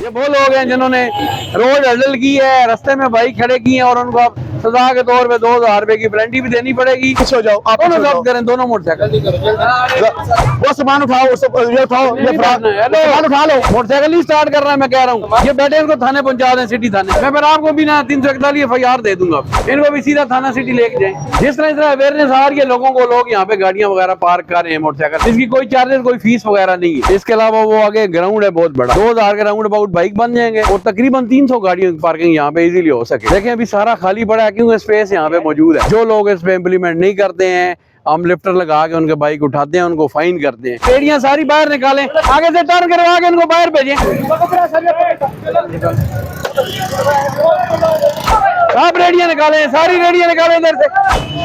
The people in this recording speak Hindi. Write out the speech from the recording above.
ये वो लोग हैं जिन्होंने रोड हडल की है, रास्ते में बाइक खड़े किए हैं और उनको अब सजा के तौर पे 2000 रुपए की पेनल्टी भी देनी पड़ेगी। पीछे हो जाओ, आप दोनों पीछे हो जब्त करें, दोनों मोटरसाइकिल। वो सामान उठाओ, ये उठाओ, ये सामान उठा लो। मोटरसाइकिल नहीं स्टार्ट कर रहा है, मैं कह रहा हूँ ये बैठे इनको थाने पहुंचा दें, सिटी थाने। मैं फिर आपको भी ना 341 FIR दे दूंगा, इनको भी सीधा थाना सिटी लेके जाए। जिस तरह अवेयरनेस आ रही है लोगों को, लोग यहाँ पे गाड़ियां वगैरह पार्क कर रहे हैं मोटरसाइकिल, इसकी कोई चार्जेस कोई फीस वगैरह नहीं है। इसके अलावा वो आगे ग्राउंड है बहुत बड़ा, 2000 के राउंड अबाउट बाइक बन जाएंगे और तकरीबन 300 गाड़ियों की पार्किंग यहाँ पे इजीली हो सके। देखें अभी सारा खाली पड़ा है, क्योंकि स्पेस यहाँ पे मौजूद है। जो लोग इस पे इम्प्लीमेंट नहीं करते हैं, हम लिफ्टर लगा के उनके बाइक उठाते हैं, उनको फाइन करते हैं। पेड़ियां सारी बाहर निकालें, आगे से टर्न करवा के इनको बाहर भेजें। आप रेडियां निकालें, सारी रेडियां निकालें इधर से।